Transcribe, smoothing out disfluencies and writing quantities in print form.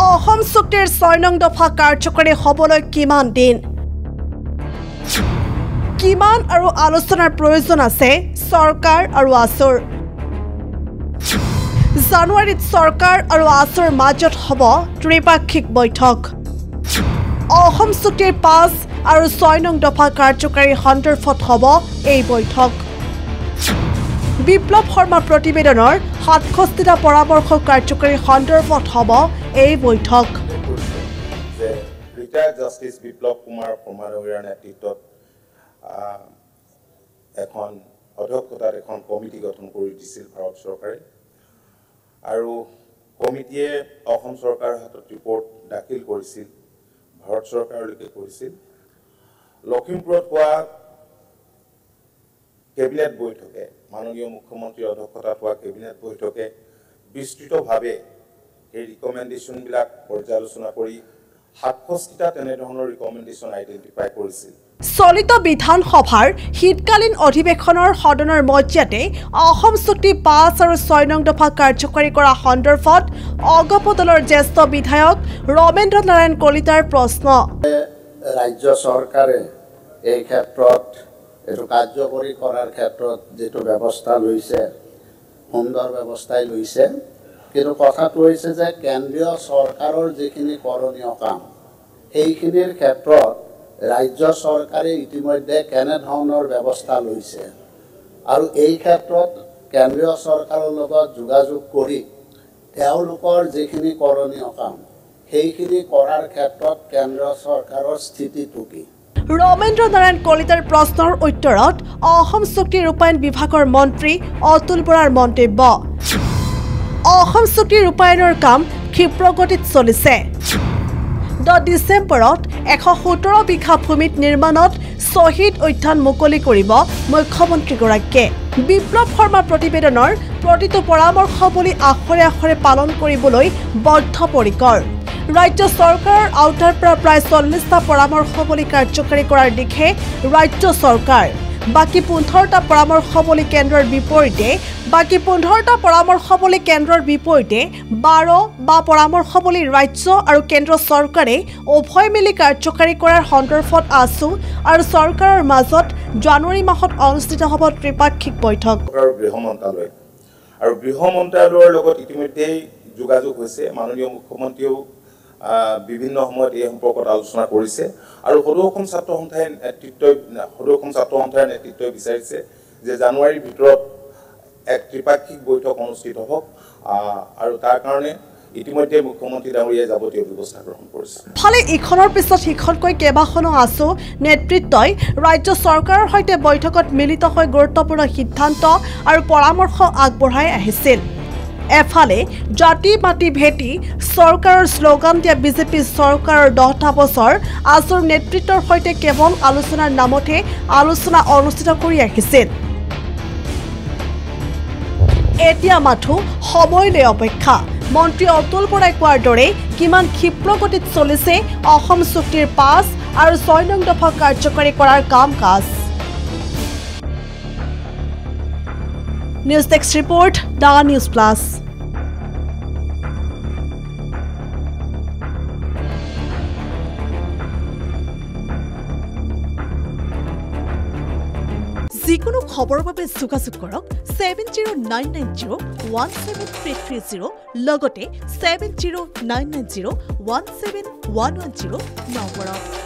অসম চুক্তিৰ 6 নং দফা কাৰ্যকৰী হ'বলৈ কিমান দিন কিমান আৰু আলোচনাৰ প্ৰয়োজন আছে চৰকাৰ আৰু আসুৰ জানুৱাৰীত চৰকাৰ আৰু আসুৰ মাজত হ'ব ত্ৰিপাক্ষিক বৈঠক অসম চুক্তিৰ 5 আৰু 6 নং দফা কাৰ্যকৰী সন্দৰ্ভত হ'ব এই বৈঠক বিপ্লৱ শৰ্মা প্ৰতিবেদনৰ 67টা পৰামৰ্শ কাৰ্যকৰী সন্দৰ্ভত হ'ব এই বৈঠক ৰিটায়াৰ্ড জাষ্টিস বিপ্লৱ কুমাৰ প্ৰমাণৰ নেতৃত্বত এখন অধ্যক্ষতাৰ এখন কমিটি গঠন কৰি দিছিল ভাৰত চৰকাৰে আৰু কমিটিয়ে অসম চৰকাৰৰ হাতত ৰিপৰ্ট দাখিল কৰিছিল ভাৰত চৰকাৰলৈকে কৰিছিল লখিমপুৰত হোৱা কেবিনেট বৈঠকে মাননীয় মুখ্যমন্ত্ৰীৰ অধ্যক্ষতাত হোৱা কেবিনেট বৈঠকে বিস্তৃতভাৱে এই ৰিকমেণ্ডেশ্যনবিলাক পৰ্যালোচনা কৰি 67টা তেনেধৰণৰ ৰিকমেণ্ডেশ্যন আইডেণ্টিফাই কৰিছিল চলিত বিধানসভাৰ শীতকালীন অধিৱেশনৰ সদনৰ মজিয়াতে অসম চুক্তি 5 আৰু 6 নং দফা কাৰ্যকৰী কৰা সন্দৰ্ভত অগপ দলৰ জ্যেষ্ঠ বিধায়ক ৰমেন্দ্ৰ নাৰায়ণ কলিতাৰ প্ৰশ্ন ৰাজ্য চৰকাৰে এই ক্ষেত্ৰত এটো কাৰ্যকৰী কৰাৰ ক্ষেত্ৰত যেটো ব্যৱস্থা লৈছে সুন্দৰ ব্যৱস্থাই লৈছে কিন্তু কথাটো হৈছে যে কেন্দ্ৰীয় চৰকাৰৰ যিখিনি কৰণীয় কাম এইখিনিৰ ক্ষেত্ৰত ৰাজ্য চৰকাৰে ইতিমধ্যে কেনে ধৰণৰ ব্যৱস্থা লৈছে আৰু এই ক্ষেত্ৰত কেন্দ্ৰীয় চৰকাৰৰ লগত যোগাযোগ কৰি তেওঁলোকৰ যিখিনি কৰণীয় কাম সেইখিনি কৰাৰ ক্ষেত্ৰত কেন্দ্ৰীয় চৰকাৰৰ স্থিতিটো কি ৰমেন্দ্ৰ নাৰায়ণ কলিতাৰ প্ৰশ্নৰ উত্তৰত অসম চুক্তি ৰূপায়ণ বিভাগৰ মন্ত্ৰী অতুল বৰাৰ মন্তব্য অসম চুক্তি ৰূপায়ণৰ কাম ক্ষিপ্ৰগতিত চলিছে 10 ডিচেম্বৰত 117 বিঘা ভূমিত নিৰ্মাণত শহীদ উদ্যান মুকলি কৰিব মুখ্যমন্ত্ৰীগৰাকীয়ে বিপ্লৱ শৰ্মা প্ৰতিবেদনৰ প্ৰতিটো পৰামৰ্শৱলী আখৰে আখৰে পালন কৰিবলৈ বদ্ধপৰিকৰ ৰাজ্য চৰকাৰৰ আউটাৰ পৰা প্ৰায় 40টা পৰামৰ্শৱলী কাৰ্যকৰী কৰাৰ দিশে ৰাজ্য চৰকাৰ বাকি 15টা পৰামৰ্শৱলী কেন্দ্ৰৰ বিপৰীতে 12 বা পৰামৰ্শৱলী ৰাজ্য আৰু কেন্দ্ৰ চৰকাৰে উভয় মিলি কাৰ্যকৰী কৰাৰ সন্দৰ্ভত আসু আৰু চৰকাৰৰ মাজত জানুৱাৰী মাহত অনুষ্ঠিত হ'ব ত্ৰিপাক্ষিক বৈঠক আৰু গৃহ মন্ত্ৰালয়ৰ লগত ইতিমধ্যে যোগাযোগ হৈছে মাননীয় মুখ্যমন্ত্ৰীও বিভিন্ন সময়ত এই সম্পৰ্কত আলোচনা কৰিছে আৰু সদৌ অসম ছাত্ৰ সন্থাৰ নেতৃত্বই বিচাৰিছে যে জানুৱাৰীৰ ভিতৰত এক ত্ৰিপাক্ষিক বৈঠক অনুষ্ঠিত হ'ব আৰু তাৰ কাৰণে ইতিমধ্যে মুখ্যমন্ত্ৰী ডাঙৰীয়াই যাৱতীয় ব্যৱস্থা গ্ৰহণ কৰিছে ফলে ইখনৰ পিছত সিখনকৈ কেইবাখনো আসু নেতৃত্বই ৰাজ্য চৰকাৰৰ সৈতে বৈঠকত মিলিত হৈ গুৰুত্বপূৰ্ণ সিদ্ধান্ত আৰু পৰামৰ্শ আগবঢ়াই আহিছিল এফালে জাতি মাটি ভেটি চৰকাৰৰ শ্লোগান দিয়া বিজেপি চৰকাৰৰ 10টা বছৰ আসুৰ নেতৃত্বৰ সৈতে কেৱল আলোচনাৰ নামতে আলোচনা অনুষ্ঠিত কৰি আহিছিল এতিয়া মাথো সময়লৈ অপেক্ষা মন্ত্ৰী অতুল বৰাই কোৱাৰ দৰে কিমান ক্ষিপ্ৰগতিত চলিছে অসম চুক্তিৰ 5 আৰু 6 নং দফা কাৰ্যকৰী কৰাৰ কাম কাজ news desk report the news plus যিকোনো খবৰৰ বাবে যোগাযোগ কৰক 7099017330 লগতে 7099017110 নম্বৰত